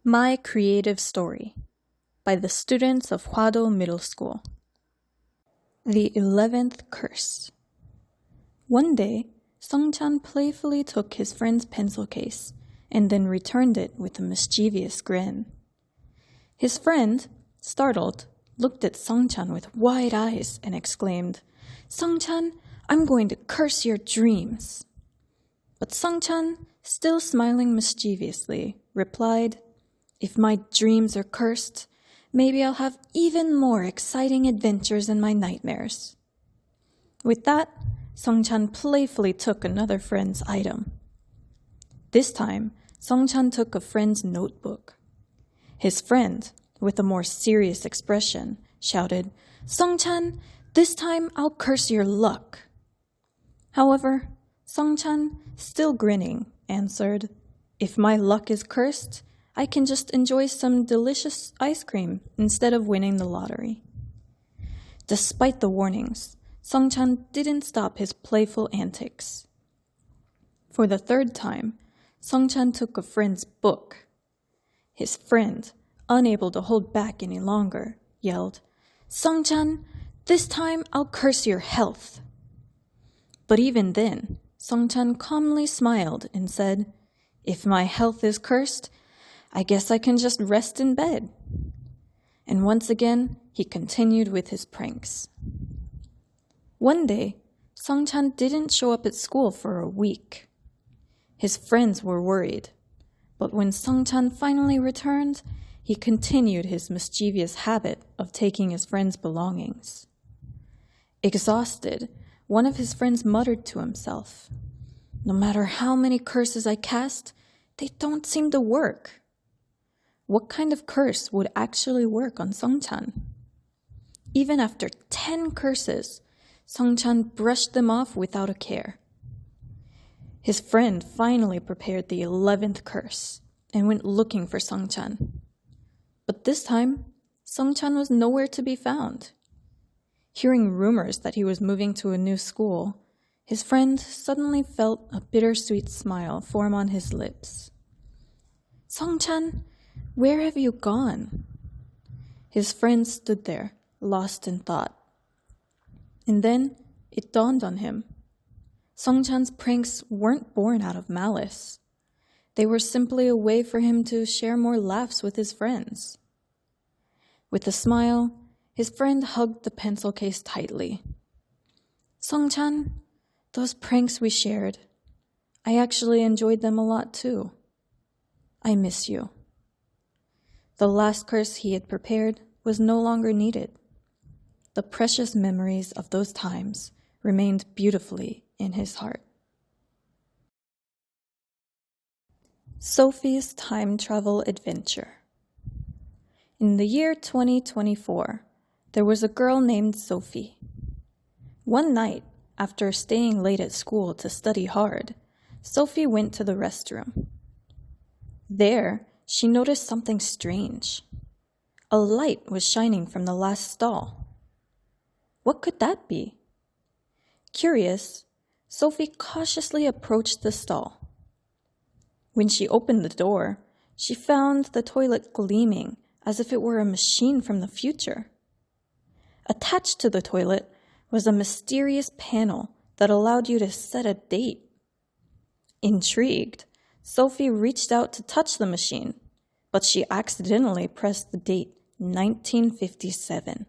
My Creative Story by the students of Hwado Middle School. The 11th Curse. One day, Sungchan playfully took his friend's pencil case and then returned it with a mischievous grin. His friend, startled, looked at Sungchan with wide eyes and exclaimed, "Sungchan, I'm going to curse your dreams." But Sungchan, still smiling mischievously, replied, "If my dreams are cursed, maybe I'll have even more exciting adventures in my nightmares." With that, Sungchan playfully took another friend's item. This time, Sungchan took a friend's notebook. His friend, with a more serious expression, shouted, "Sungchan, this time I'll curse your luck." However, Sungchan, still grinning, answered, "If my luck is cursed, I can just enjoy some delicious ice cream instead of winning the lottery." Despite the warnings, Sungchan didn't stop his playful antics. For the third time, Sungchan took a friend's book. His friend, unable to hold back any longer, yelled, "Sungchan, this time I'll curse your health." But even then, Sungchan calmly smiled and said, "If my health is cursed, I guess I can just rest in bed." And once again, he continued with his pranks. One day, Sungchan didn't show up at school for a week. His friends were worried, but when Sungchan finally returned, he continued his mischievous habit of taking his friends' belongings. Exhausted, one of his friends muttered to himself, "No matter how many curses I cast, they don't seem to work." What kind of curse would actually work on Sungchan? Even after 10 curses, Sungchan brushed them off without a care. His friend finally prepared the 11th curse and went looking for Sungchan. But this time, Sungchan was nowhere to be found. Hearing rumors that he was moving to a new school, his friend suddenly felt a bittersweet smile form on his lips. "Sungchan, where have you gone?" His friend stood there, lost in thought. And then it dawned on him. Sungchan's pranks weren't born out of malice. They were simply a way for him to share more laughs with his friends. With a smile, his friend hugged the pencil case tightly. "Sungchan, those pranks we shared, I actually enjoyed them a lot too. I miss you." The last curse he had prepared was no longer needed. The precious memories of those times remained beautifully in his heart. Sophie's Time Travel Adventure. In the year 2024, there was a girl named Sophie. One night, after staying late at school to study hard, Sophie went to the restroom. There, she noticed something strange. A light was shining from the last stall. What could that be? Curious, Sophie cautiously approached the stall. When she opened the door, she found the toilet gleaming as if it were a machine from the future. Attached to the toilet was a mysterious panel that allowed you to set a date. Intrigued, Sophie reached out to touch the machine, but she accidentally pressed the date 1957.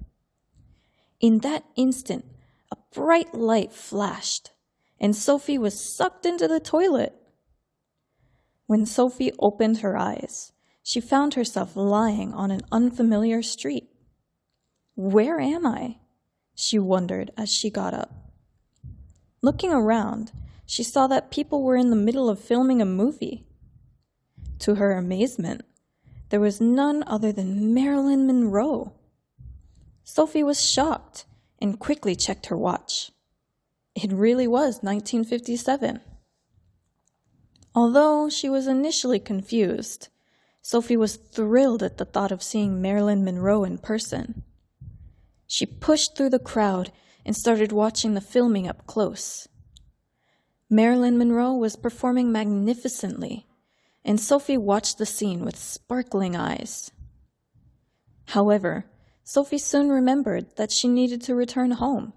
In that instant, a bright light flashed, and Sophie was sucked into the toilet. When Sophie opened her eyes, she found herself lying on an unfamiliar street. "Where am I?" she wondered as she got up. Looking around, she saw that people were in the middle of filming a movie. To her amazement, there was none other than Marilyn Monroe. Sophie was shocked and quickly checked her watch. It really was 1957. Although she was initially confused, Sophie was thrilled at the thought of seeing Marilyn Monroe in person. She pushed through the crowd and started watching the filming up close. Marilyn Monroe was performing magnificently, and Sophie watched the scene with sparkling eyes. However, Sophie soon remembered that she needed to return home.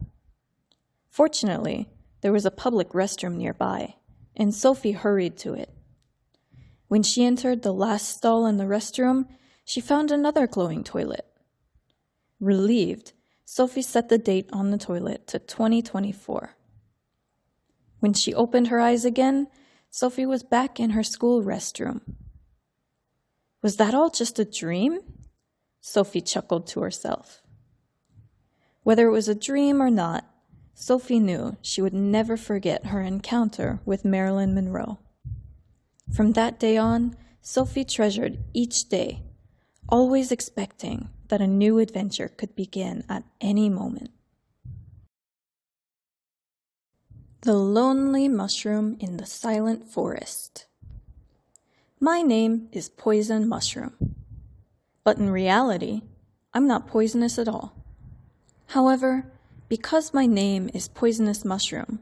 Fortunately, there was a public restroom nearby, and Sophie hurried to it. When she entered the last stall in the restroom, she found another glowing toilet. Relieved, Sophie set the date on the toilet to 2024. When she opened her eyes again, Sophie was back in her school restroom. Was that all just a dream? Sophie chuckled to herself. Whether it was a dream or not, Sophie knew she would never forget her encounter with Marilyn Monroe. From that day on, Sophie treasured each day, always expecting that a new adventure could begin at any moment. The Lonely Mushroom in the Silent Forest. My name is Poison Mushroom, but in reality, I'm not poisonous at all. However, because my name is Poisonous Mushroom,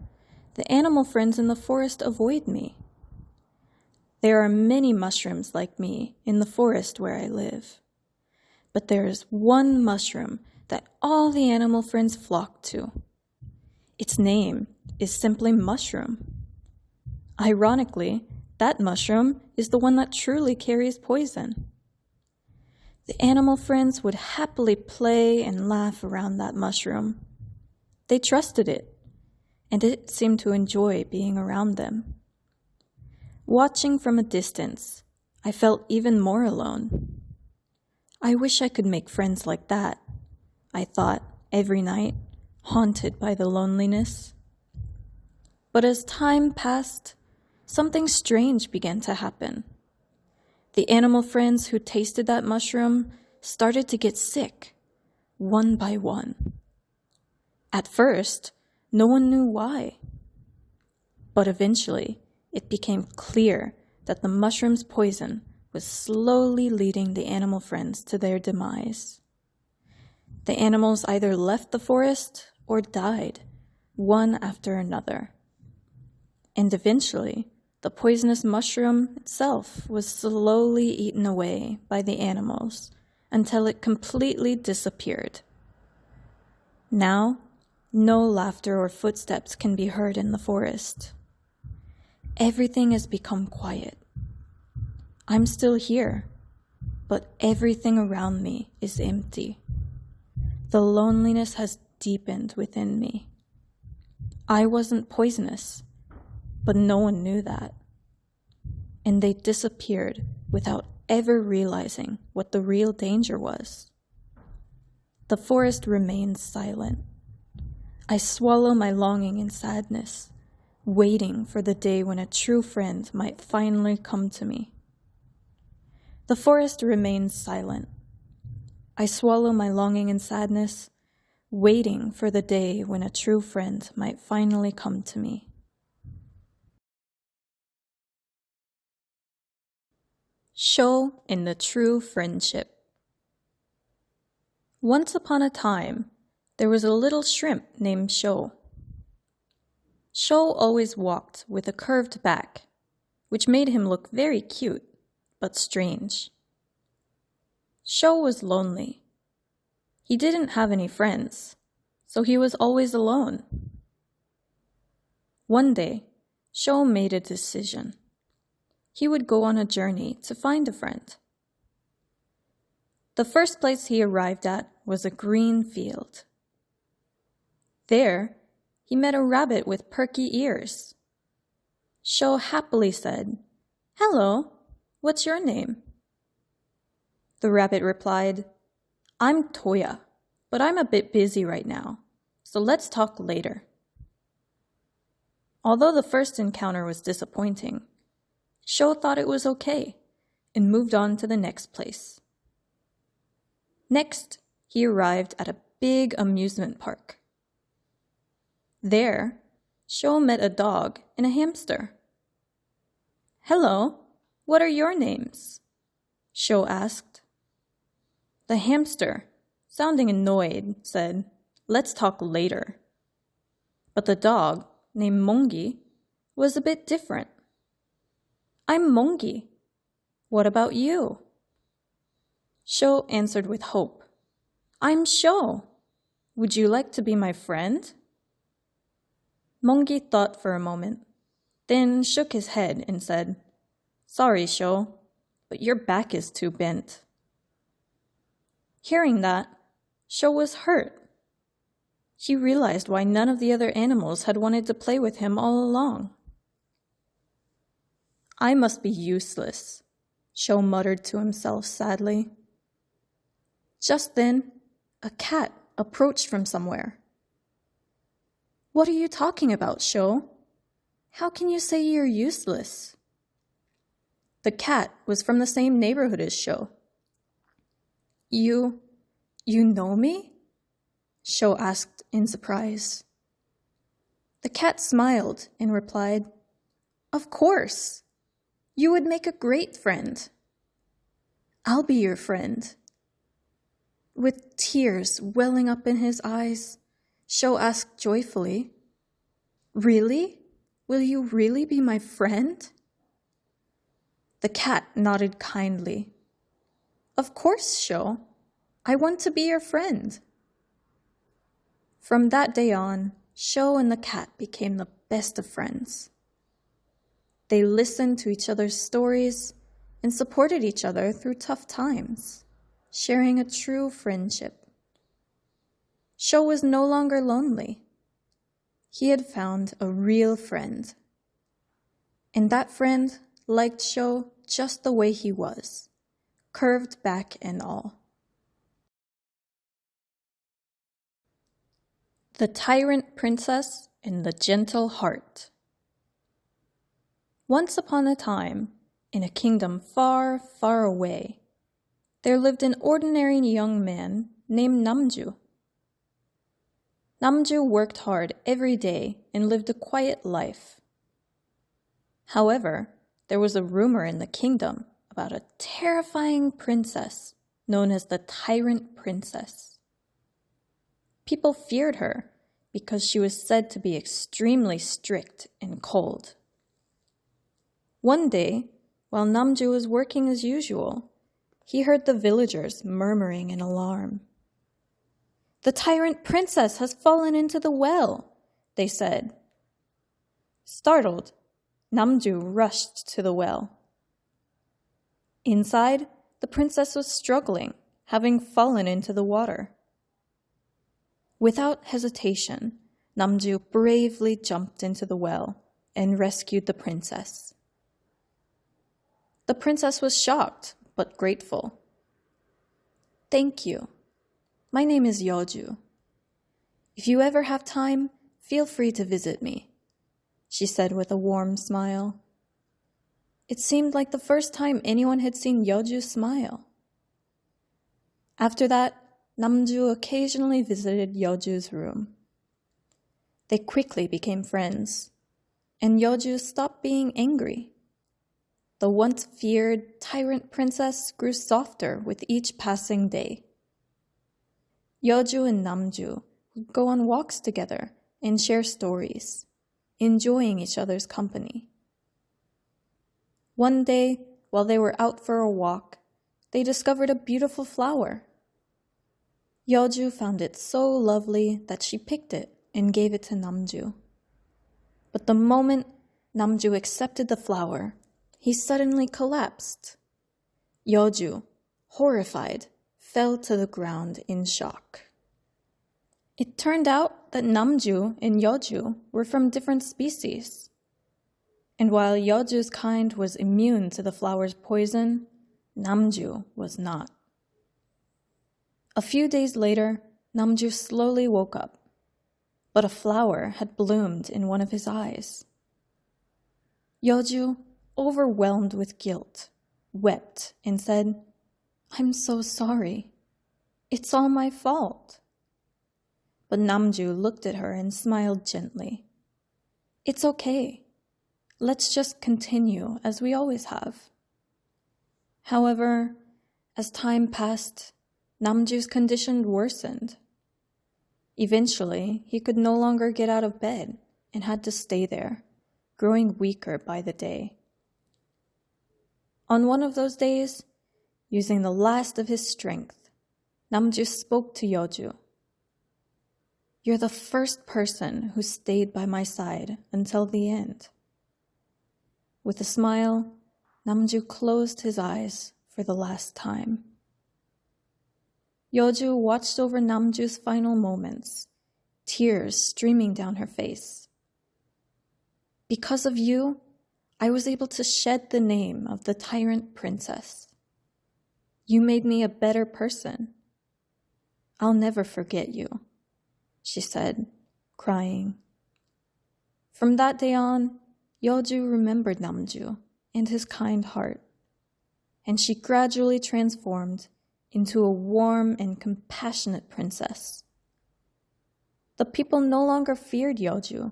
the animal friends in the forest avoid me. There are many mushrooms like me in the forest where I live, but there is one mushroom that all the animal friends flock to. Its name is simply mushroom. Ironically, that mushroom is the one that truly carries poison. The animal friends would happily play and laugh around that mushroom. They trusted it, and it seemed to enjoy being around them. Watching from a distance, I felt even more alone. I wish I could make friends like that, I thought every night, haunted by the loneliness. But as time passed, something strange began to happen. The animal friends who tasted that mushroom started to get sick, one by one. At first, no one knew why. But eventually, it became clear that the mushroom's poison was slowly leading the animal friends to their demise. The animals either left the forest or died, one after another. And eventually, the poisonous mushroom itself was slowly eaten away by the animals until it completely disappeared. Now, no laughter or footsteps can be heard in the forest. Everything has become quiet. I'm still here, but everything around me is empty. The loneliness has deepened within me. I wasn't poisonous, but no one knew that. And they disappeared without ever realizing what the real danger was. The forest remains silent. I swallow my longing and sadness, waiting for the day when a true friend might finally come to me. The forest remains silent. I swallow my longing and sadness, waiting for the day when a true friend might finally come to me. Show in the True Friendship. Once upon a time, there was a little shrimp named Show. Show always walked with a curved back, which made him look very cute, but strange. Show was lonely. He didn't have any friends, so he was always alone. One day, Show made a decision. He would go on a journey to find a friend. The first place he arrived at was a green field. There, he met a rabbit with perky ears. Show happily said, "Hello, what's your name?" The rabbit replied, "I'm Toya, but I'm a bit busy right now, so let's talk later." Although the first encounter was disappointing, Show thought it was okay and moved on to the next place. Next, he arrived at a big amusement park. There, Show met a dog and a hamster. "Hello, what are your names?" Show asked. The hamster, sounding annoyed, said, "Let's talk later." But the dog, named Mongi, was a bit different. "I'm Mongi. What about you? Sho answered with hope. I'm Sho. Would you like to be my friend? Mongi thought for a moment, then shook his head and said, Sorry, Sho, but your back is too bent. Hearing that, Sho was hurt. He realized why none of the other animals had wanted to play with him all along. I must be useless, Sho muttered to himself sadly. Just then, a cat approached from somewhere. What are you talking about, Sho? How can you say you're useless? The cat was from the same neighborhood as Sho. You know me? Sho asked in surprise. The cat smiled and replied, Of course. You would make a great friend. I'll be your friend. With tears welling up in his eyes, Sho asked joyfully, Really? Will you really be my friend? The cat nodded kindly. Of course, Sho. I want to be your friend. From that day on, Sho and the cat became the best of friends. They listened to each other's stories and supported each other through tough times, sharing a true friendship. Sho was no longer lonely. He had found a real friend. And that friend liked Sho just the way he was, curved back and all. The Tyrant Princess and the Gentle Heart. Once upon a time, in a kingdom far, far away, there lived an ordinary young man named Namju. Namju worked hard every day and lived a quiet life. However, there was a rumor in the kingdom about a terrifying princess known as the Tyrant Princess. People feared her because she was said to be extremely strict and cold. One day, while Namju was working as usual, he heard the villagers murmuring in alarm. The Tyrant Princess has fallen into the well, they said. Startled, Namju rushed to the well. Inside, the princess was struggling, having fallen into the water. Without hesitation, Namju bravely jumped into the well and rescued the princess. The princess was shocked, but grateful. Thank you. My name is Yeoju. If you ever have time, feel free to visit me, she said with a warm smile. It seemed like the first time anyone had seen Yeoju smile. After that, Namju occasionally visited Yeoju's room. They quickly became friends, and Yeoju stopped being angry. The once feared tyrant princess grew softer with each passing day. Yeoju and Namju would go on walks together and share stories, enjoying each other's company. One day, while they were out for a walk, they discovered a beautiful flower. Yeoju found it so lovely that she picked it and gave it to Namju. But the moment Namju accepted the flower, he suddenly collapsed. Yeoju, horrified, fell to the ground in shock. It turned out that Namju and Yeoju were from different species. And while Yeoju's kind was immune to the flower's poison, Namju was not. A few days later, Namju slowly woke up, but a flower had bloomed in one of his eyes. Yeoju, overwhelmed with guilt, wept and said, "I'm so sorry. It's all my fault." But Namju looked at her and smiled gently. "It's okay. Let's just continue as we always have." However, as time passed, Namju's condition worsened. Eventually, he could no longer get out of bed and had to stay there, growing weaker by the day. On one of those days, using the last of his strength, Namju spoke to Yeoju. "You're the first person who stayed by my side until the end." With a smile, Namju closed his eyes for the last time. Yeoju watched over Namju's final moments, tears streaming down her face. "Because of you, I was able to shed the name of the tyrant princess. You made me a better person. I'll never forget you," she said, crying. From that day on, Yeoju remembered Namju and his kind heart, and she gradually transformed into a warm and compassionate princess. The people no longer feared Yeoju,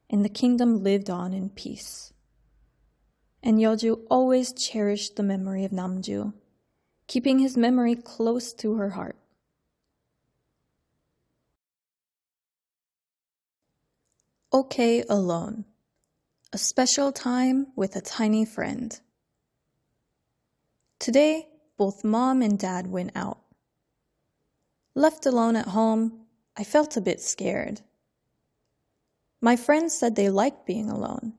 and the kingdom lived on in peace. And Yeoju always cherished the memory of Namju, keeping his memory close to her heart. Okay Alone, a special time with a tiny friend. Today, both Mom and Dad went out. Left alone at home, I felt a bit scared. My friends said they liked being alone,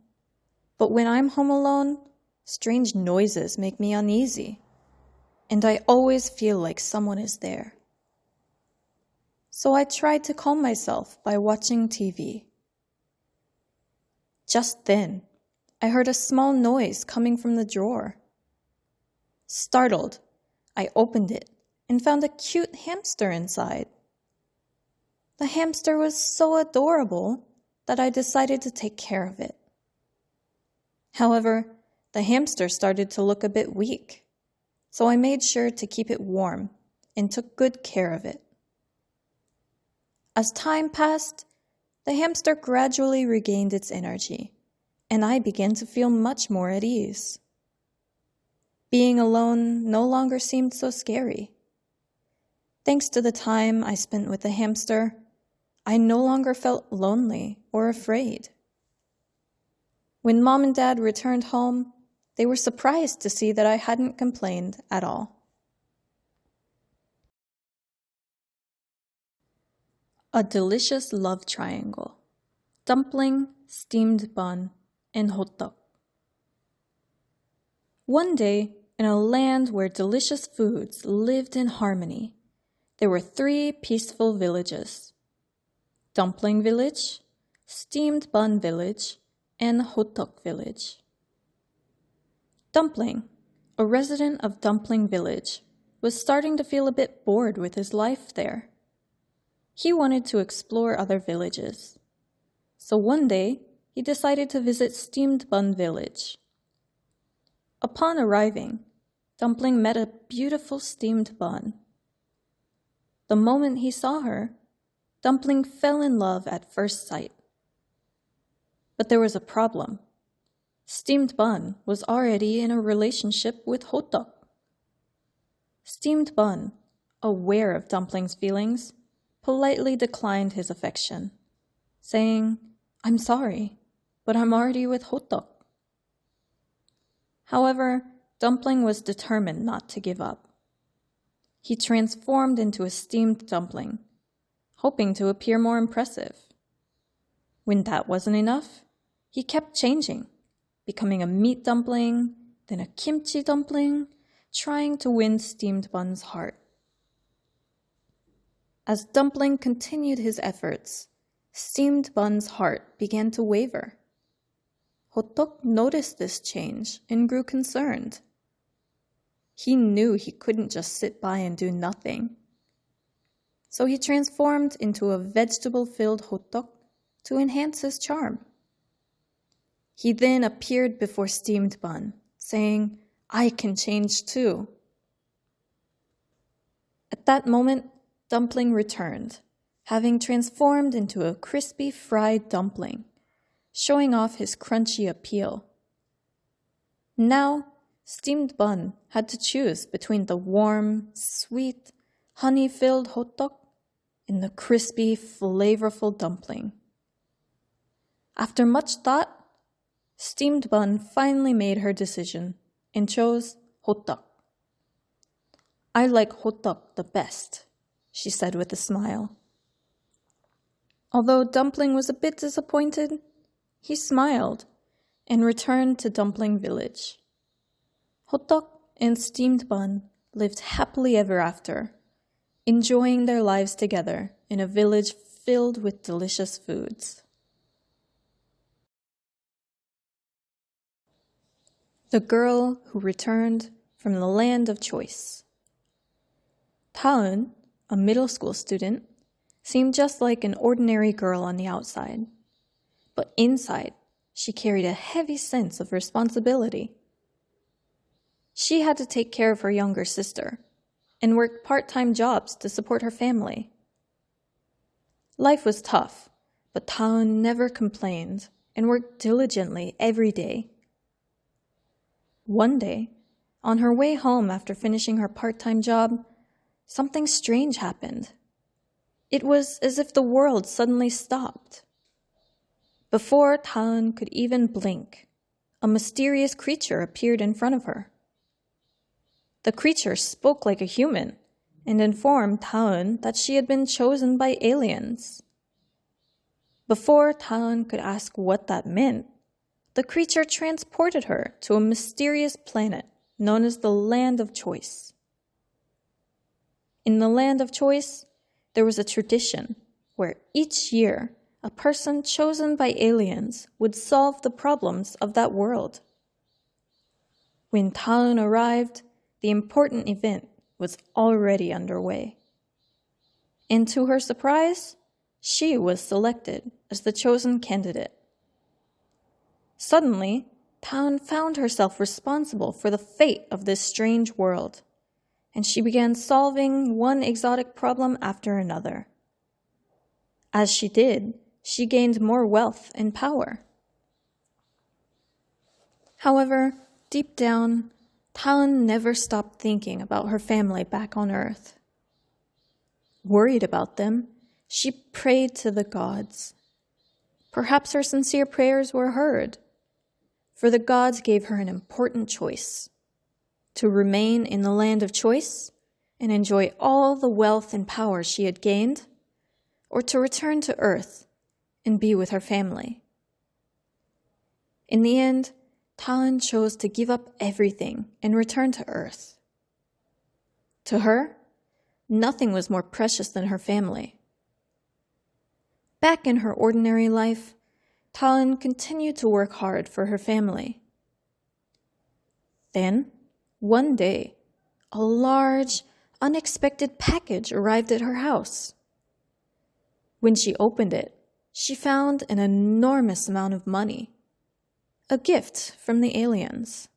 but when I'm home alone, strange noises make me uneasy, and I always feel like someone is there. So I tried to calm myself by watching TV. Just then, I heard a small noise coming from the drawer. Startled, I opened it and found a cute hamster inside. The hamster was so adorable that I decided to take care of it. However, the hamster started to look a bit weak, so I made sure to keep it warm and took good care of it. As time passed, the hamster gradually regained its energy, and I began to feel much more at ease. Being alone no longer seemed so scary. Thanks to the time I spent with the hamster, I no longer felt lonely or afraid. When Mom and Dad returned home, they were surprised to see that I hadn't complained at all. A delicious love triangle: dumpling, steamed bun, and hotdog. One day, in a land where delicious foods lived in harmony, there were 3 peaceful villages: Dumpling Village, Steamed Bun Village, and Hotdog Village. Dumpling, a resident of Dumpling Village, was starting to feel a bit bored with his life there. He wanted to explore other villages. So one day, he decided to visit Steamed Bun Village. Upon arriving, Dumpling met a beautiful steamed bun. The moment he saw her, Dumpling fell in love at first sight. But there was a problem. Steamed Bun was already in a relationship with Hotdog. Steamed Bun, aware of Dumpling's feelings, politely declined his affection, saying, "I'm sorry, but I'm already with Hotdog." However, Dumpling was determined not to give up. He transformed into a steamed dumpling, hoping to appear more impressive. When that wasn't enough, he kept changing, becoming a meat dumpling, then a kimchi dumpling, trying to win Steamed Bun's heart. As Dumpling continued his efforts, Steamed Bun's heart began to waver. Hotdog noticed this change and grew concerned. He knew he couldn't just sit by and do nothing. So he transformed into a vegetable-filled hotdog to enhance his charm. He then appeared before Steamed Bun, saying, "I can change too." At that moment, Dumpling returned, having transformed into a crispy fried dumpling, showing off his crunchy appeal. Now, Steamed Bun had to choose between the warm, sweet, honey-filled hotdog and the crispy, flavorful dumpling. After much thought, Steamed Bun finally made her decision and chose hotak. "I like hotak the best," she said with a smile. Although Dumpling was a bit disappointed, he smiled and returned to Dumpling Village. Hotak and steamed bun lived happily ever after, enjoying their lives together in a village filled with delicious foods. The girl who returned from the land of choice. Taeun, a middle school student, seemed just like an ordinary girl on the outside, but inside, she carried a heavy sense of responsibility. She had to take care of her younger sister and worked part-time jobs to support her family. Life was tough, but Taeun never complained and worked diligently every day. One day, on her way home after finishing her part-time job, something strange happened. It was as if the world suddenly stopped. Before Taeun could even blink, a mysterious creature appeared in front of her. The creature spoke like a human and informed Taeun that she had been chosen by aliens. Before Taeun could ask what that meant, the creature transported her to a mysterious planet known as the Land of Choice. In the Land of Choice, there was a tradition where each year a person chosen by aliens would solve the problems of that world. When Taeun arrived, the important event was already underway. And to her surprise, she was selected as the chosen candidate. Suddenly, Taeun found herself responsible for the fate of this strange world, and she began solving one exotic problem after another. As she did, she gained more wealth and power. However, deep down, Taeun never stopped thinking about her family back on Earth. Worried about them, she prayed to the gods. Perhaps her sincere prayers were heard, for the gods gave her an important choice: to remain in the land of choice and enjoy all the wealth and power she had gained, or to return to Earth and be with her family. In the end, Taeun chose to give up everything and return to Earth. To her, nothing was more precious than her family. Back in her ordinary life, Taeun continued to work hard for her family. Then, one day, a large, unexpected package arrived at her house. When she opened it, she found an enormous amount of money, a gift from the aliens.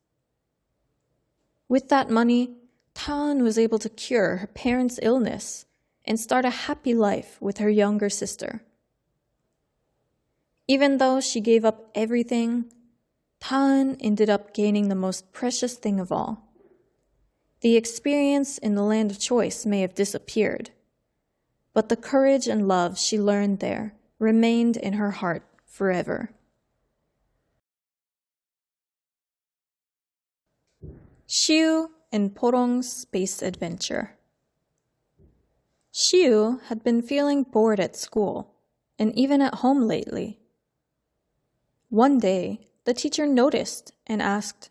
With that money, Taeun was able to cure her parents' illness and start a happy life with her younger sister. Even though she gave up everything, Taeun ended up gaining the most precious thing of all. The experience in the land of choice may have disappeared, but the courage and love she learned there remained in her heart forever. Shiu and Porong's Space Adventure. Shiu had been feeling bored at school and even at home lately. One day, the teacher noticed and asked,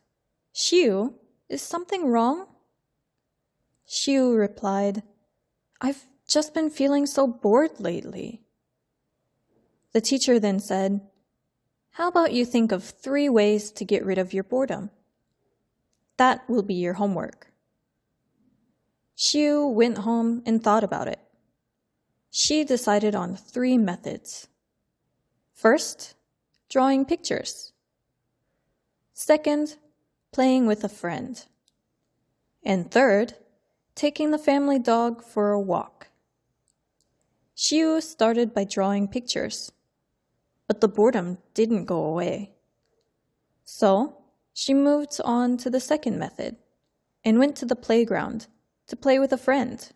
"Shiu, is something wrong?" Shiu replied, "I've just been feeling so bored lately." The teacher then said, "How about you think of 3 ways to get rid of your boredom? That will be your homework." Shiu went home and thought about it. She decided on 3 methods. First, drawing pictures. Second, playing with a friend. And third, taking the family dog for a walk. Shiu started by drawing pictures, but the boredom didn't go away. So, she moved on to the second method and went to the playground to play with a friend.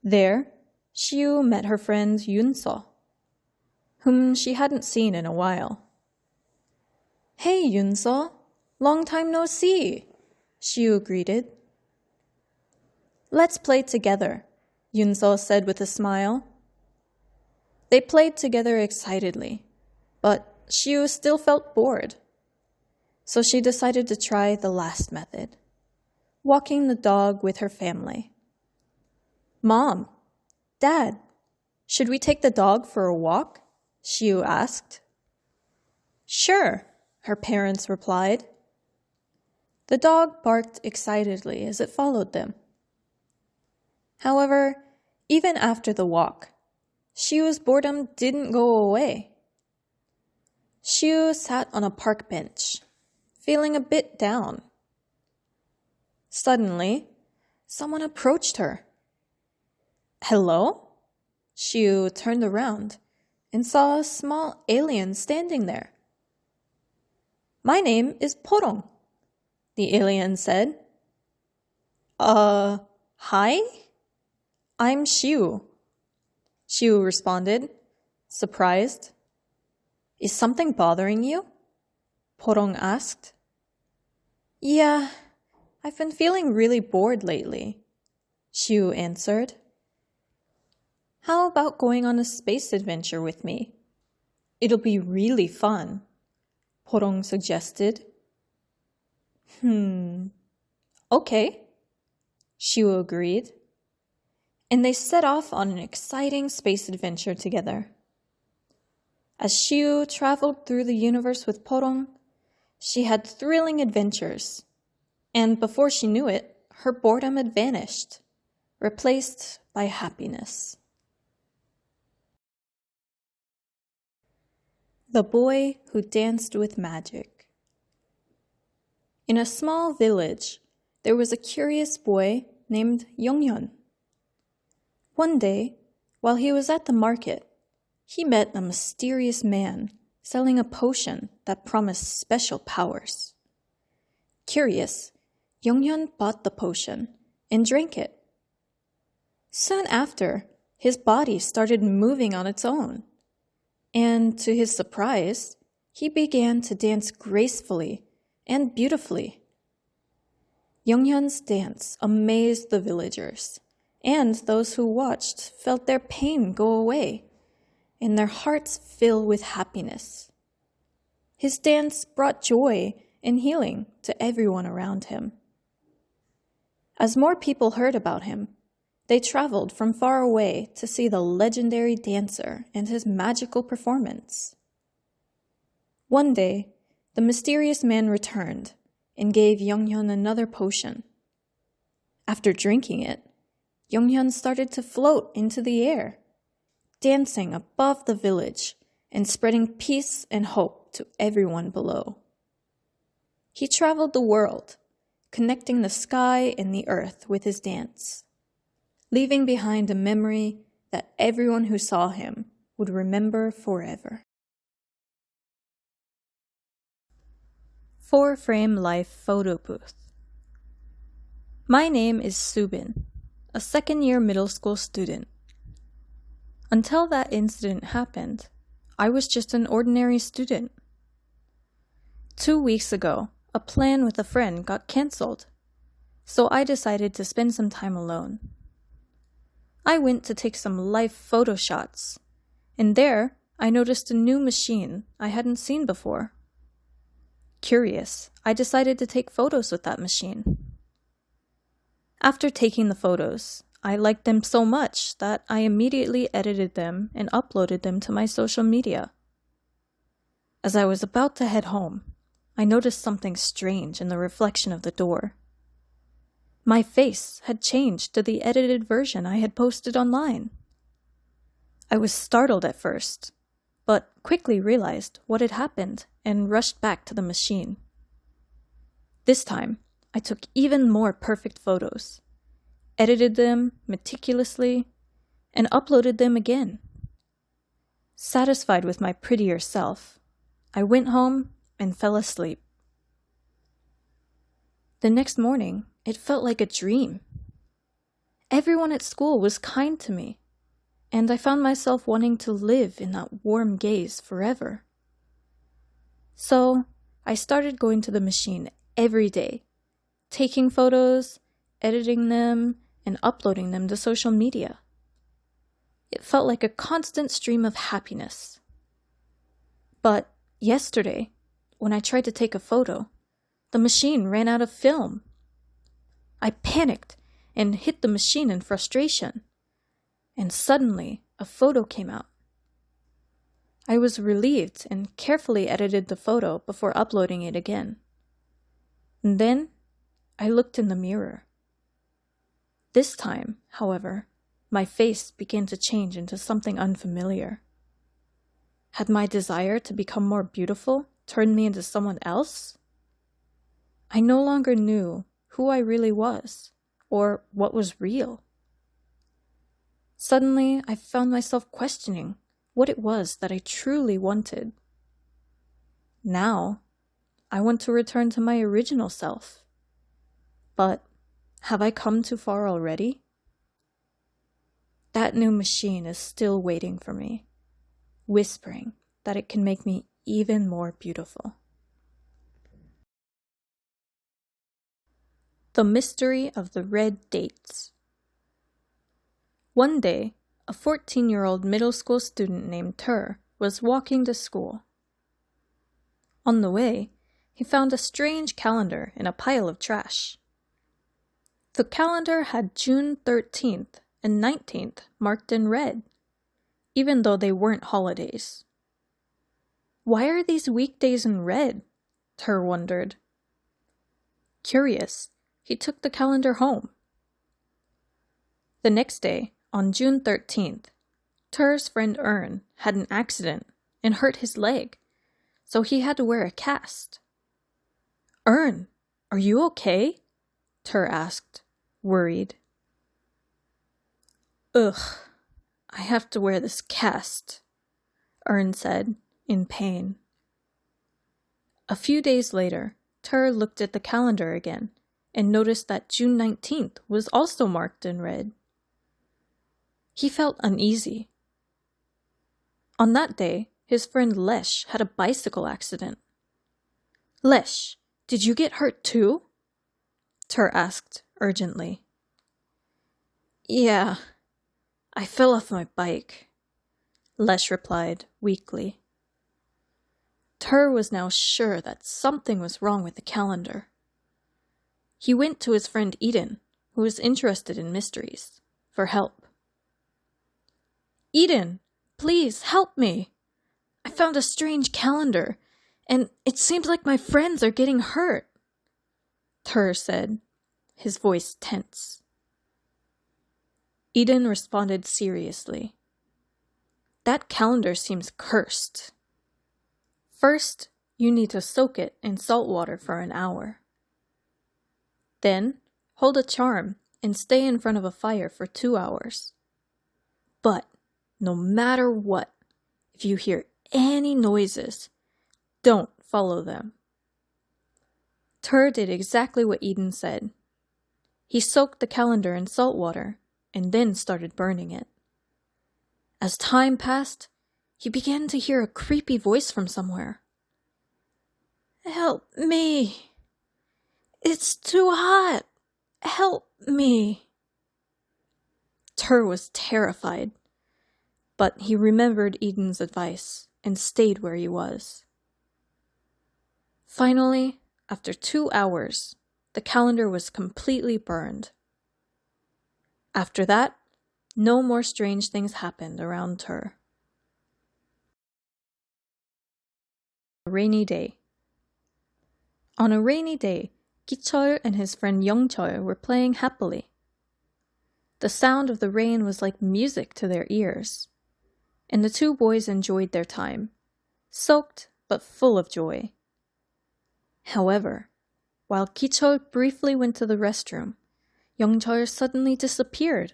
There, Shiu met her friend Yunso, whom she hadn't seen in a while. "Hey, Yunso, Long time no see, Shiu greeted. Let's play together, Yunso said with a smile. They played together excitedly, but Shiu still felt bored. So she decided to try the last method, walking the dog with her family. Mom, Dad, should we take the dog for a walk? Shiu asked. Sure, her parents replied. The dog barked excitedly as it followed them. However, even after the walk, Shiu's boredom didn't go away. Shiu sat on a park bench, feeling a bit down. Suddenly, someone approached her. Hello? Shiu turned around and saw a small alien standing there. My name is Porong, the alien said. Hi? I'm Shiu. Shiu responded, surprised. Is something bothering you? Porong asked. Yeah, I've been feeling really bored lately, Shiu answered. How about going on a space adventure with me? It'll be really fun, Porong suggested. Okay, Shiu agreed. And they set off on an exciting space adventure together. As Shiu traveled through the universe with Porong, she had thrilling adventures. And before she knew it, her boredom had vanished, replaced by happiness. The Boy Who Danced with Magic. In a small village, there was a curious boy named Yonghyun. One day, while he was at the market, he met a mysterious man selling a potion that promised special powers. Curious, Yonghyun bought the potion and drank it. Soon after, his body started moving on its own. And to his surprise, he began to dance gracefully and beautifully. Yonghyun's dance amazed the villagers, and those who watched felt their pain go away, and their hearts fill with happiness. His dance brought joy and healing to everyone around him. As more people heard about him, they traveled from far away to see the legendary dancer and his magical performance. One day, the mysterious man returned and gave Yonghyun another potion. After drinking it, Yonghyun started to float into the air, dancing above the village and spreading peace and hope to everyone below. He traveled the world, connecting the sky and the earth with his dance, leaving behind a memory that everyone who saw him would remember forever. 4-Frame Life Photo Booth. My name is Subin, a second-year middle school student. Until that incident happened, I was just an ordinary student. 2 weeks ago, a plan with a friend got cancelled, so I decided to spend some time alone. I went to take some live photo shots, and there I noticed a new machine I hadn't seen before. Curious, I decided to take photos with that machine. After taking the photos, I liked them so much that I immediately edited them and uploaded them to my social media. As I was about to head home, I noticed something strange in the reflection of the door. My face had changed to the edited version I had posted online. I was startled at first, but quickly realized what had happened and rushed back to the machine. This time, I took even more perfect photos, edited them meticulously, and uploaded them again. Satisfied with my prettier self, I went home and fell asleep. The next morning, it felt like a dream. Everyone at school was kind to me, and I found myself wanting to live in that warm gaze forever. So, I started going to the machine every day, taking photos, editing them, and uploading them to social media. It felt like a constant stream of happiness. But yesterday, when I tried to take a photo, the machine ran out of film. I panicked and hit the machine in frustration, and suddenly a photo came out. I was relieved and carefully edited the photo before uploading it again. And then I looked in the mirror. This time, however, my face began to change into something unfamiliar. Had my desire to become more beautiful turned me into someone else? I no longer knew who I really was or what was real. Suddenly, I found myself questioning what it was that I truly wanted. Now, I want to return to my original self. But have I come too far already? That new machine is still waiting for me, whispering that it can make me even more beautiful. The Mystery of the Red Dates. One day, a 14-year-old middle school student named Tur was walking to school. On the way, he found a strange calendar in a pile of trash. The calendar had June 13th and 19th marked in red, even though they weren't holidays. Why are these weekdays in red? Tur wondered. Curious, he took the calendar home. The next day, on June 13th, Tur's friend Ern had an accident and hurt his leg, so he had to wear a cast. Ern, are you okay? Tur asked, worried. Ugh, I have to wear this cast, Ern said, in pain. A few days later, Tur looked at the calendar again and noticed that June 19th was also marked in red. He felt uneasy. On that day, his friend Lesh had a bicycle accident. Lesh, did you get hurt too? Tur asked urgently. Yeah, I fell off my bike, Lesh replied weakly. Tur was now sure that something was wrong with the calendar. He went to his friend Eden, who was interested in mysteries, for help. Eden, please help me. I found a strange calendar, and it seems like my friends are getting hurt, Tur said, his voice tense. Eden responded seriously. That calendar seems cursed. First, you need to soak it in salt water for an hour. Then, hold a charm and stay in front of a fire for 2 hours. But, no matter what, if you hear any noises, don't follow them. Tur did exactly what Eden said. He soaked the calendar in salt water and then started burning it. As time passed, he began to hear a creepy voice from somewhere. Help me! It's too hot! Help me! Tur was terrified, but he remembered Eden's advice and stayed where he was. Finally, after 2 hours, the calendar was completely burned. After that, no more strange things happened around Tur. A rainy day. On a rainy day, Kichol and his friend Youngchol were playing happily. The sound of the rain was like music to their ears, and the two boys enjoyed their time, soaked but full of joy. However, while Kichol briefly went to the restroom, Youngchol suddenly disappeared.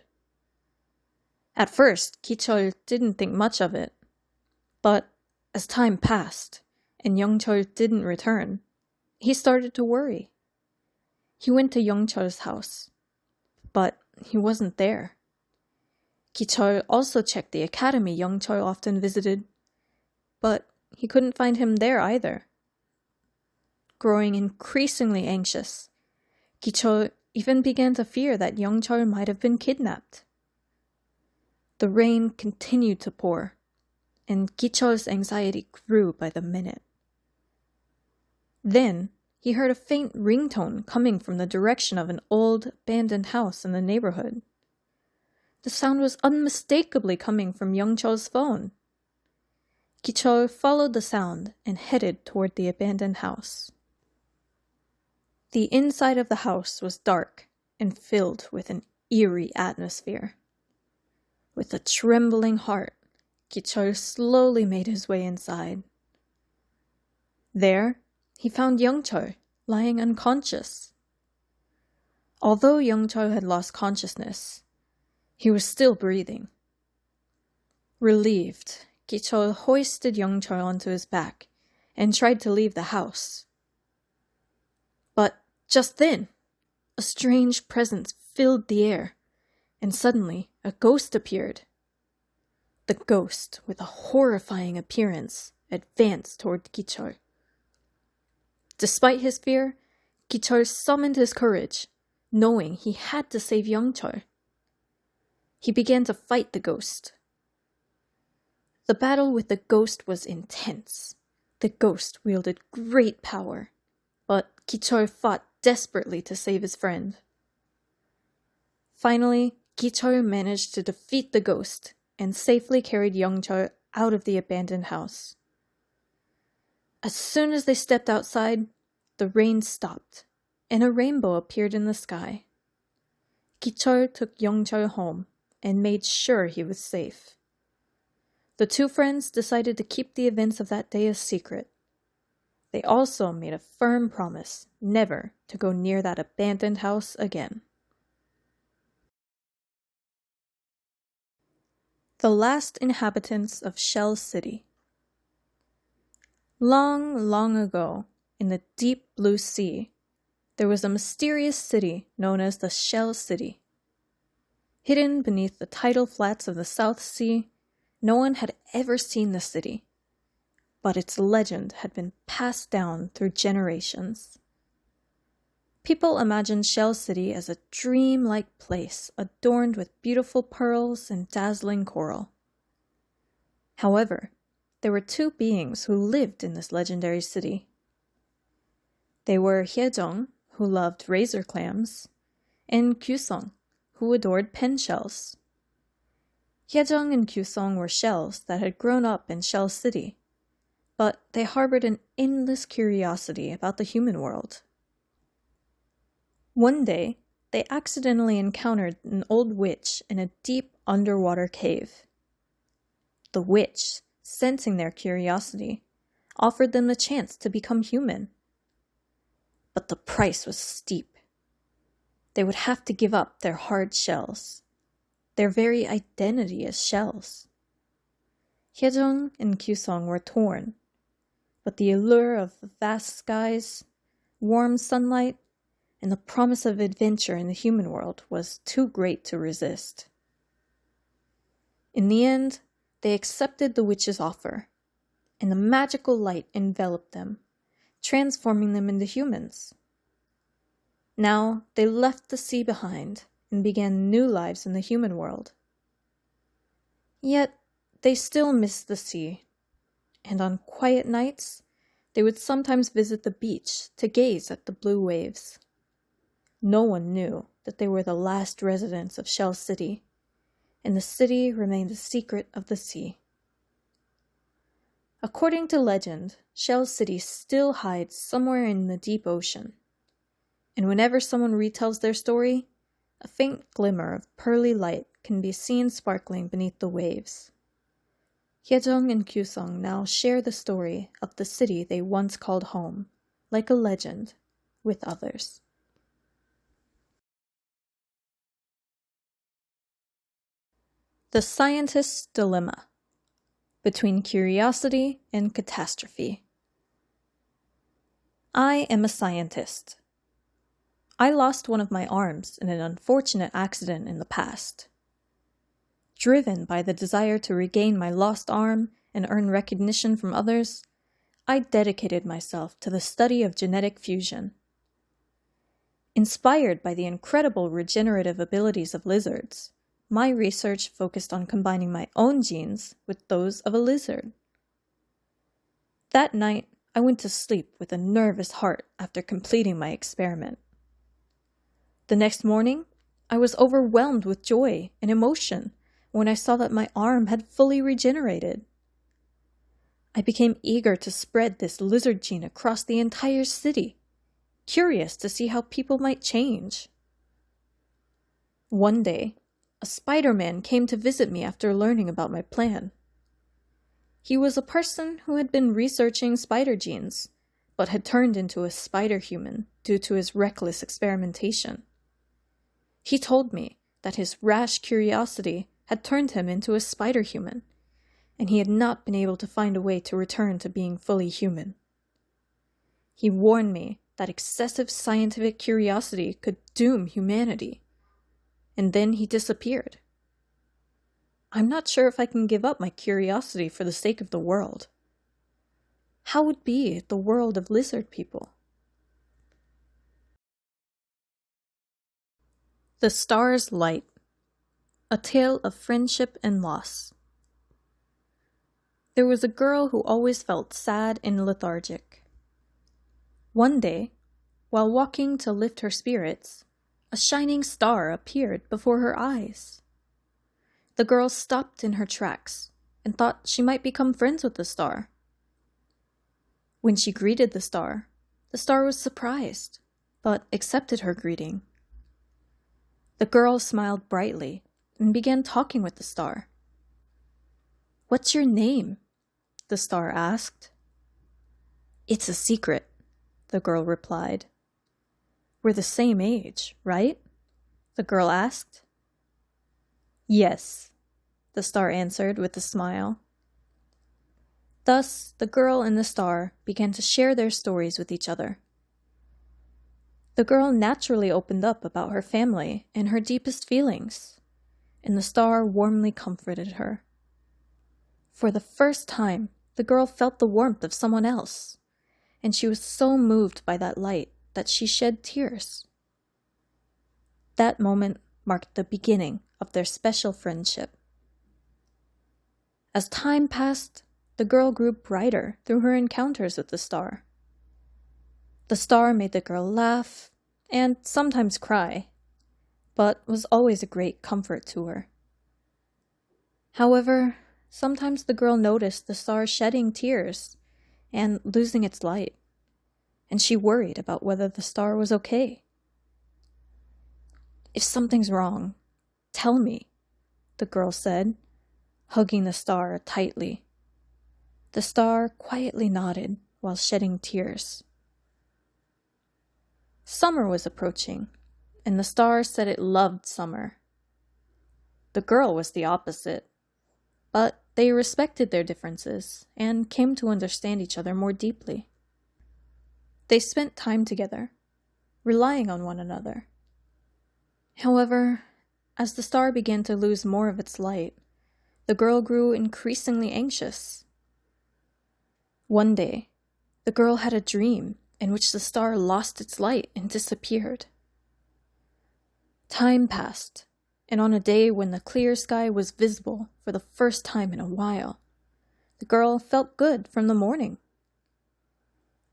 At first, Kichol didn't think much of it, but as time passed and Youngchol didn't return, he started to worry. He went to Youngchol's house, but he wasn't there. Kichol also checked the academy Youngchol often visited, but he couldn't find him there either. growing increasingly anxious. Gichol even began to fear that Youngchul might have been kidnapped. The rain continued to pour, and Gichol's anxiety grew by the minute. Then he heard a faint ringtone coming from the direction of an old, abandoned house in the neighborhood. The sound was unmistakably coming from Youngchul's phone. Gichol followed the sound and headed toward the abandoned house. The inside of the house was dark and filled with an eerie atmosphere. With a trembling heart, Gichol slowly made his way inside. There, he found Youngchul lying unconscious. Although Youngchul had lost consciousness, he was still breathing. Relieved, Gichol hoisted Youngchul onto his back and tried to leave the house. But just then, a strange presence filled the air, and suddenly a ghost appeared. The ghost, with a horrifying appearance, advanced toward Gichol. Despite his fear, Gichol summoned his courage, knowing he had to save Youngchul. He began to fight the ghost. The battle with the ghost was intense. The ghost wielded great power, but Gichol fought desperately to save his friend. Finally, Gichol managed to defeat the ghost and safely carried Youngchul out of the abandoned house. As soon as they stepped outside, the rain stopped, and a rainbow appeared in the sky. Gichol took Youngchul home and made sure he was safe. The two friends decided to keep the events of that day a secret. They also made a firm promise never to go near that abandoned house again. The last inhabitants of Shell City. Long, long ago, in the deep blue sea, there was a mysterious city known as the Shell City. Hidden beneath the tidal flats of the South Sea, no one had ever seen the city, but its legend had been passed down through generations. People imagined Shell City as a dream-like place adorned with beautiful pearls and dazzling coral. However, there were two beings who lived in this legendary city. They were Hyejong, who loved razor clams, and Kyusong, who adored pen shells. Hyejong and Kyusong were shells that had grown up in Shell City, but they harbored an endless curiosity about the human world. One day, they accidentally encountered an old witch in a deep underwater cave. The witch, sensing their curiosity, offered them the chance to become human. But the price was steep. They would have to give up their hard shells, their very identity as shells. Hyejong and Kyusong were torn, but the allure of the vast skies, warm sunlight, and the promise of adventure in the human world was too great to resist. In the end, they accepted the witch's offer, and the magical light enveloped them, transforming them into humans. Now they left the sea behind and began new lives in the human world. Yet they still missed the sea, and on quiet nights, they would sometimes visit the beach to gaze at the blue waves. No one knew that they were the last residents of Shell City, and the city remained a secret of the sea. According to legend, Shell City still hides somewhere in the deep ocean, and whenever someone retells their story, a faint glimmer of pearly light can be seen sparkling beneath the waves. Hyejong and Kyusong now share the story of the city they once called home, like a legend, with others. The Scientist's Dilemma, between curiosity and catastrophe. I am a scientist. I lost one of my arms in an unfortunate accident in the past. Driven by the desire to regain my lost arm and earn recognition from others, I dedicated myself to the study of genetic fusion. Inspired by the incredible regenerative abilities of lizards, my research focused on combining my own genes with those of a lizard. That night, I went to sleep with a nervous heart after completing my experiment. The next morning, I was overwhelmed with joy and emotion when I saw that my arm had fully regenerated. I became eager to spread this lizard gene across the entire city, curious to see how people might change. One day, a Spider-Man came to visit me after learning about my plan. He was a person who had been researching spider genes, but had turned into a spider human due to his reckless experimentation. He told me that his rash curiosity had turned him into a spider human, and he had not been able to find a way to return to being fully human. He warned me that excessive scientific curiosity could doom humanity, and then he disappeared. I'm not sure if I can give up my curiosity for the sake of the world. How would be the world of lizard people? The Star's Light, a tale of friendship and loss. There was a girl who always felt sad and lethargic. One day, while walking to lift her spirits, a shining star appeared before her eyes. The girl stopped in her tracks and thought she might become friends with the star. When she greeted the star was surprised, but accepted her greeting. The girl smiled brightly and began talking with the star. "What's your name?" the star asked. "It's a secret," the girl replied. "We're the same age, right?" the girl asked. "Yes," the star answered with a smile. Thus, the girl and the star began to share their stories with each other. The girl naturally opened up about her family and her deepest feelings, and the star warmly comforted her. For the first time, the girl felt the warmth of someone else, and she was so moved by that light that she shed tears. That moment marked the beginning of their special friendship. As time passed, the girl grew brighter through her encounters with the star. The star made the girl laugh and sometimes cry, but was always a great comfort to her. However, sometimes the girl noticed the star shedding tears and losing its light, and she worried about whether the star was okay. "If something's wrong, tell me," the girl said, hugging the star tightly. The star quietly nodded while shedding tears. Summer was approaching, and the star said it loved summer. The girl was the opposite, but they respected their differences and came to understand each other more deeply. They spent time together, relying on one another. However, as the star began to lose more of its light, the girl grew increasingly anxious. One day, the girl had a dream in which the star lost its light and disappeared. Time passed, and on a day when the clear sky was visible for the first time in a while, the girl felt good from the morning.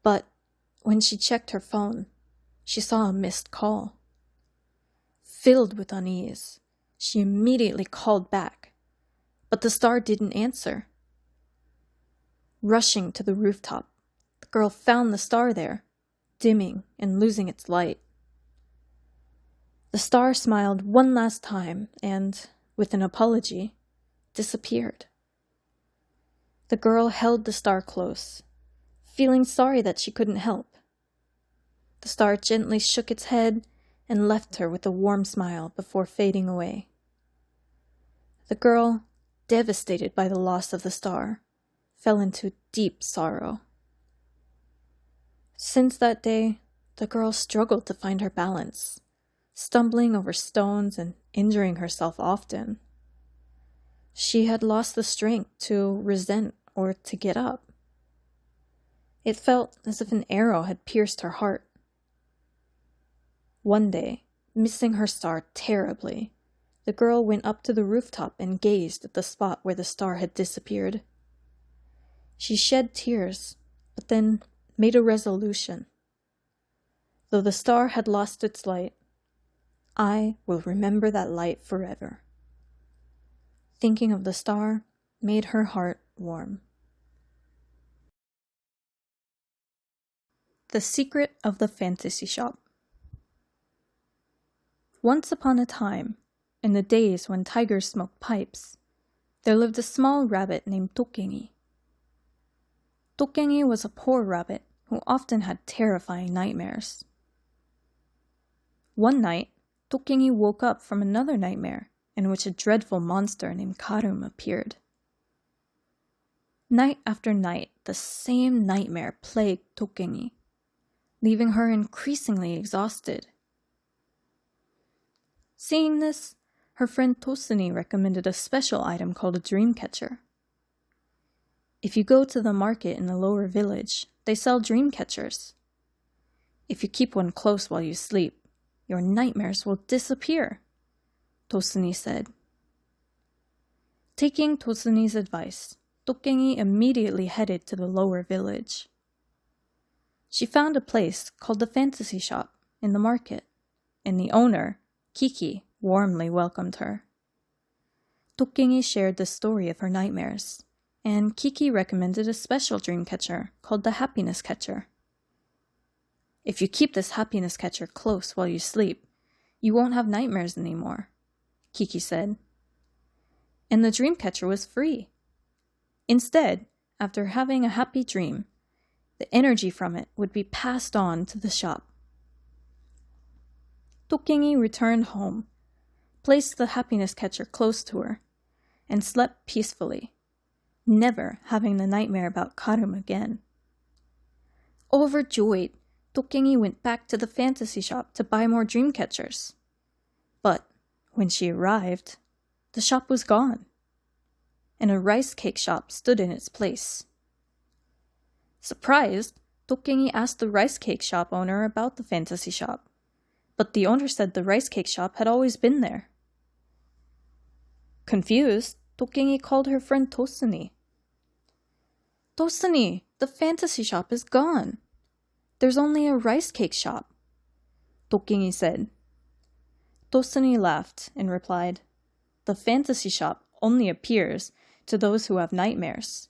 But when she checked her phone, she saw a missed call. Filled with unease, she immediately called back, but the star didn't answer. Rushing to the rooftop, the girl found the star there, dimming and losing its light. The star smiled one last time and, with an apology, disappeared. The girl held the star close, feeling sorry that she couldn't help. The star gently shook its head and left her with a warm smile before fading away. The girl, devastated by the loss of the star, fell into deep sorrow. Since that day, the girl struggled to find her balance, stumbling over stones and injuring herself often. She had lost the strength to resent or to get up. It felt as if an arrow had pierced her heart. One day, missing her star terribly, the girl went up to the rooftop and gazed at the spot where the star had disappeared. She shed tears, but then made a resolution. Though the star had lost its light, I will remember that light forever. Thinking of the star made her heart warm. The Secret of the Fantasy Shop. Once upon a time, in the days when tigers smoked pipes, there lived a small rabbit named Tokkengi. Tokkengi was a poor rabbit who often had terrifying nightmares. One night, Tokkengi woke up from another nightmare in which a dreadful monster named Karum appeared. Night after night, the same nightmare plagued Tokkengi, leaving her increasingly exhausted. Seeing this, her friend Tosuni recommended a special item called a dream catcher. If you go to the market in the lower village, they sell dream catchers. If you keep one close while you sleep, your nightmares will disappear, Tosuni said. Taking Tosuni's advice, Tokkengi immediately headed to the lower village. She found a place called the Fantasy Shop in the market, and the owner, Kiki, warmly welcomed her. Tokkengi shared the story of her nightmares, and Kiki recommended a special dream catcher called the Happiness Catcher. If you keep this happiness catcher close while you sleep, you won't have nightmares anymore, Kiki said. And the dream catcher was free. Instead, after having a happy dream, the energy from it would be passed on to the shop. Tokkengi returned home, placed the happiness catcher close to her, and slept peacefully, never having the nightmare about Karum again. Overjoyed, Tokkengi went back to the fantasy shop to buy more dream catchers. But when she arrived, the shop was gone, and a rice cake shop stood in its place. Surprised, Tokkengi asked the rice cake shop owner about the fantasy shop, but the owner said the rice cake shop had always been there. Confused, Tokkengi called her friend Tosuni. Tosuni, the fantasy shop is gone. There's only a rice cake shop, Tokkengi said. Tosuni laughed and replied, The fantasy shop only appears to those who have nightmares.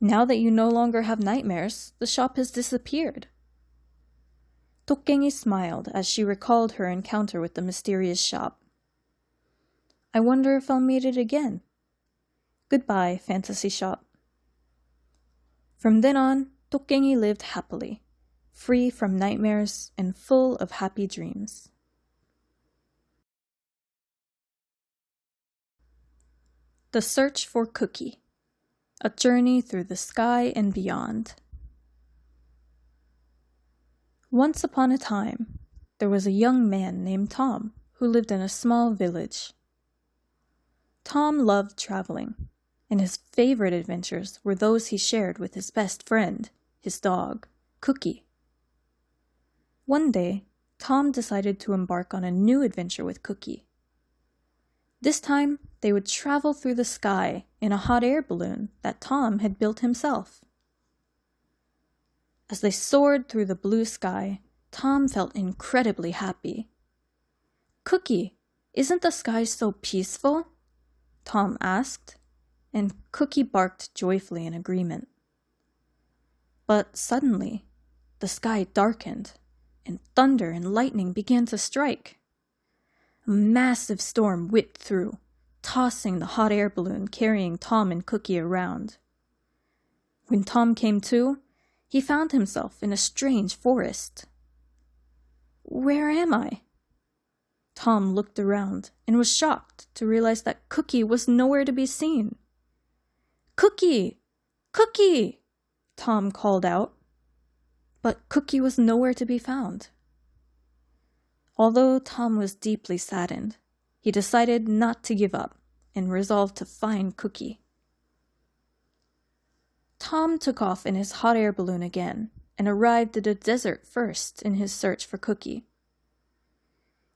Now that you no longer have nightmares, the shop has disappeared. Tokkengi smiled as she recalled her encounter with the mysterious shop. I wonder if I'll meet it again. Goodbye, fantasy shop. From then on, Tokkengi lived happily, free from nightmares and full of happy dreams. The Search for Cookie. A Journey Through the Sky and Beyond. Once upon a time, there was a young man named Tom who lived in a small village. Tom loved traveling, and his favorite adventures were those he shared with his best friend, his dog, Cookie. One day, Tom decided to embark on a new adventure with Cookie. This time, they would travel through the sky in a hot air balloon that Tom had built himself. As they soared through the blue sky, Tom felt incredibly happy. Cookie, isn't the sky so peaceful? Tom asked, and Cookie barked joyfully in agreement. But suddenly, the sky darkened, and thunder and lightning began to strike. A massive storm whipped through, tossing the hot air balloon carrying Tom and Cookie around. When Tom came to, he found himself in a strange forest. Where am I? Tom looked around and was shocked to realize that Cookie was nowhere to be seen. Cookie! Cookie! Tom called out. But Cookie was nowhere to be found. Although Tom was deeply saddened, he decided not to give up and resolved to find Cookie. Tom took off in his hot air balloon again and arrived at a desert first in his search for Cookie.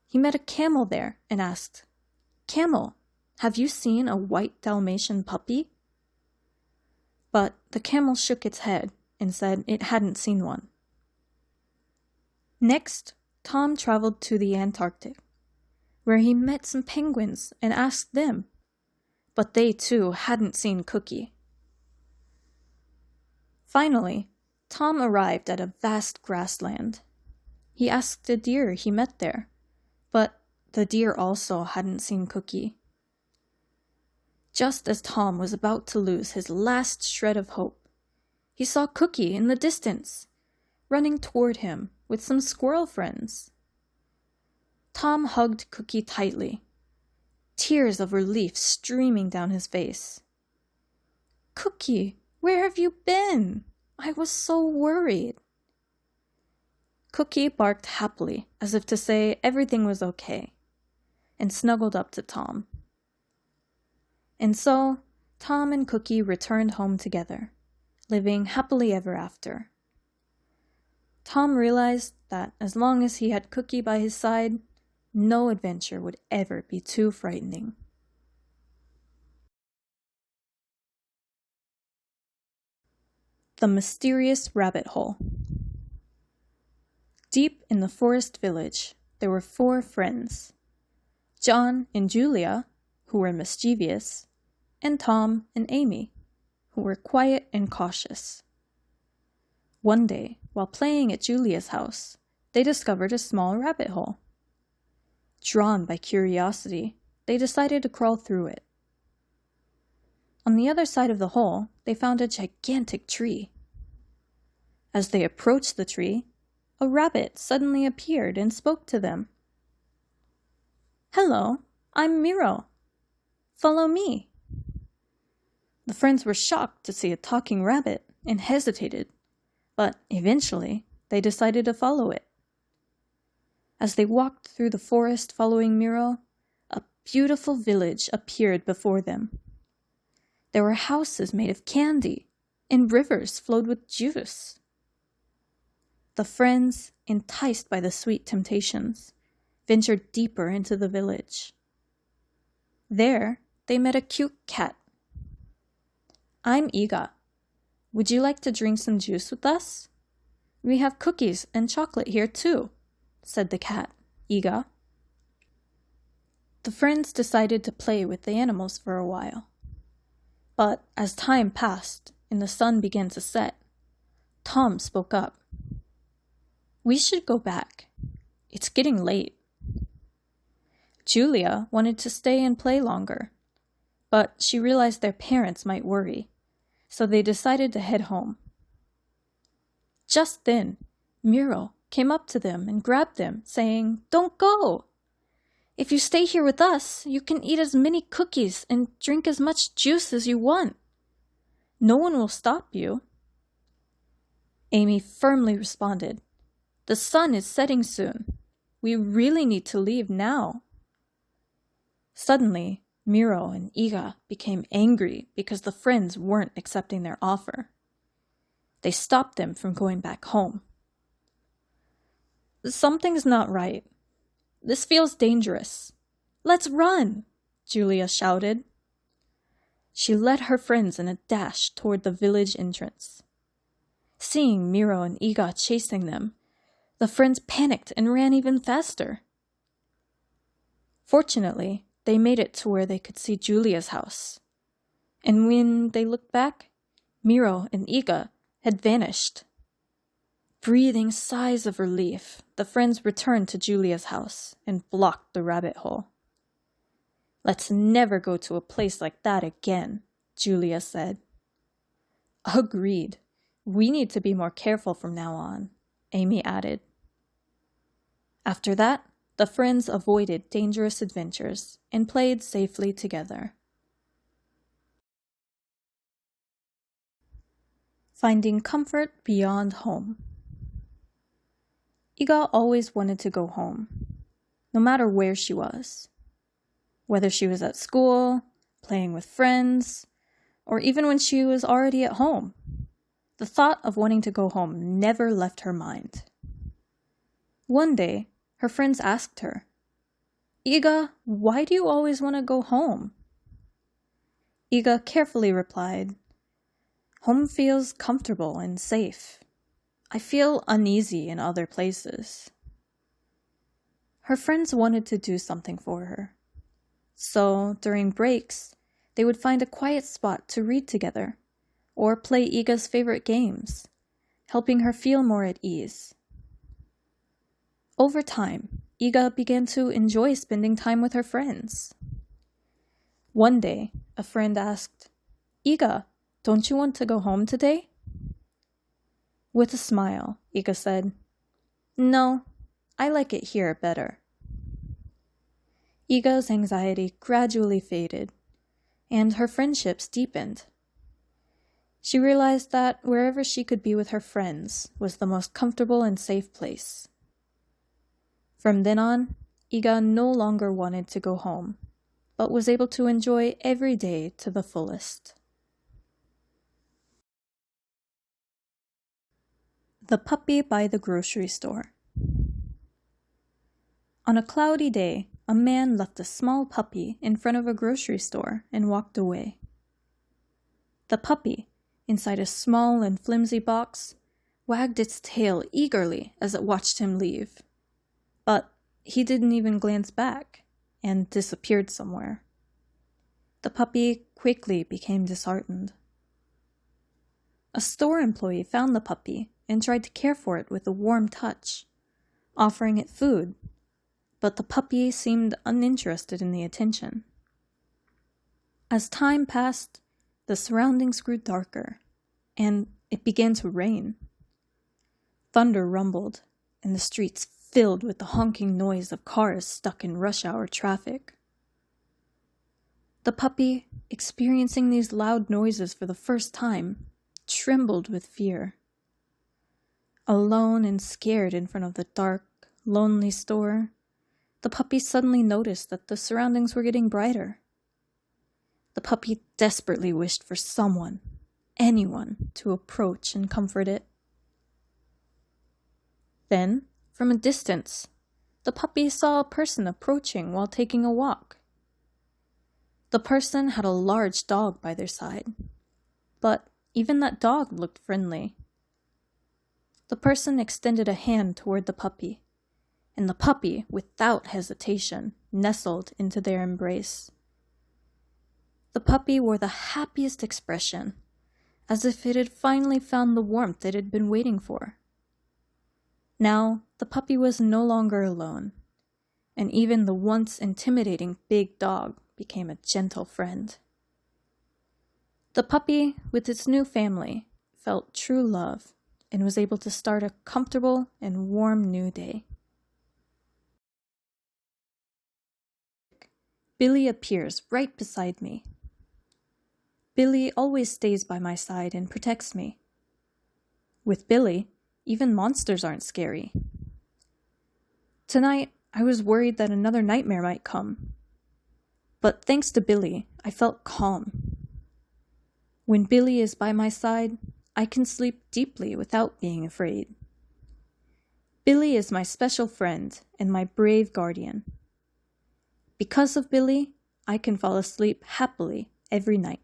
He met a camel there and asked, "Camel, have you seen a white Dalmatian puppy?" But the camel shook its head and said it hadn't seen one. Next, Tom traveled to the Antarctic, where he met some penguins and asked them, but they too hadn't seen Cookie. Finally, Tom arrived at a vast grassland. He asked a deer he met there, but the deer also hadn't seen Cookie. Just as Tom was about to lose his last shred of hope, he saw Cookie in the distance, running toward him with some squirrel friends. Tom hugged Cookie tightly, tears of relief streaming down his face. "Cookie, where have you been? I was so worried." Cookie barked happily, as if to say everything was okay, and snuggled up to Tom. And so, Tom and Cookie returned home together, living happily ever after. Tom realized that as long as he had Cookie by his side, no adventure would ever be too frightening. The Mysterious Rabbit Hole. Deep in the forest village, there were 4 friends: John and Julia, who were mischievous, and Tom and Amy, who were quiet and cautious. One day, while playing at Julia's house, they discovered a small rabbit hole. Drawn by curiosity, they decided to crawl through it. On the other side of the hole, they found a gigantic tree. As they approached the tree, a rabbit suddenly appeared and spoke to them. "Hello, I'm Miro. Follow me." The friends were shocked to see a talking rabbit and hesitated, but eventually they decided to follow it. As they walked through the forest following Miro, a beautiful village appeared before them. There were houses made of candy, and rivers flowed with juice. The friends, enticed by the sweet temptations, ventured deeper into the village. There, they met a cute cat. "I'm Iga. Would you like to drink some juice with us? We have cookies and chocolate here too," said the cat, Iga. The friends decided to play with the animals for a while. But as time passed and the sun began to set, Tom spoke up. "We should go back. It's getting late." Julia wanted to stay and play longer, but she realized their parents might worry, so they decided to head home. Just then, Miro came up to them and grabbed them, saying, "Don't go! If you stay here with us, you can eat as many cookies and drink as much juice as you want. No one will stop you." Amy firmly responded, "The sun is setting soon. We really need to leave now." Suddenly, Miro and Iga became angry because the friends weren't accepting their offer. They stopped them from going back home. "Something's not right. This feels dangerous. Let's run!" Julia shouted. She led her friends in a dash toward the village entrance. Seeing Miro and Iga chasing them, the friends panicked and ran even faster. Fortunately, they made it to where they could see Julia's house. And when they looked back, Miro and Iga had vanished. Breathing sighs of relief, the friends returned to Julia's house and blocked the rabbit hole. "Let's never go to a place like that again," Julia said. "Agreed. We need to be more careful from now on," Amy added. After that, the friends avoided dangerous adventures and played safely together. Finding comfort beyond home. Iga always wanted to go home, no matter where she was. Whether she was at school, playing with friends, or even when she was already at home. The thought of wanting to go home never left her mind. One day, her friends asked her, "Iga, why do you always want to go home?" Iga carefully replied, "Home feels comfortable and safe. I feel uneasy in other places." Her friends wanted to do something for her. So, during breaks, they would find a quiet spot to read together or play Iga's favorite games, helping her feel more at ease. Over time, Iga began to enjoy spending time with her friends. One day, a friend asked, "Iga, don't you want to go home today?" With a smile, Iga said, "No, I like it here better." Iga's anxiety gradually faded, and her friendships deepened. She realized that wherever she could be with her friends was the most comfortable and safe place. From then on, Iga no longer wanted to go home, but was able to enjoy every day to the fullest. The puppy by the grocery store. On a cloudy day, a man left a small puppy in front of a grocery store and walked away. The puppy, inside a small and flimsy box, wagged its tail eagerly as it watched him leave. But he didn't even glance back and disappeared somewhere. The puppy quickly became disheartened. A store employee found the puppy and tried to care for it with a warm touch, offering it food, but the puppy seemed uninterested in the attention. As time passed, the surroundings grew darker, and it began to rain. Thunder rumbled, and the streets filled with the honking noise of cars stuck in rush-hour traffic. The puppy, experiencing these loud noises for the first time, trembled with fear. Alone and scared in front of the dark, lonely store, the puppy suddenly noticed that the surroundings were getting brighter. The puppy desperately wished for someone, anyone, to approach and comfort it. Then, from a distance, the puppy saw a person approaching while taking a walk. The person had a large dog by their side, but even that dog looked friendly. The person extended a hand toward the puppy, and the puppy, without hesitation, nestled into their embrace. The puppy wore the happiest expression, as if it had finally found the warmth it had been waiting for. Now, the puppy was no longer alone, and even the once intimidating big dog became a gentle friend. The puppy, with its new family, felt true love and was able to start a comfortable and warm new day. Billy appears right beside me. Billy always stays by my side and protects me. With Billy, even monsters aren't scary. Tonight, I was worried that another nightmare might come. But thanks to Billy, I felt calm. When Billy is by my side, I can sleep deeply without being afraid. Billy is my special friend and my brave guardian. Because of Billy, I can fall asleep happily every night.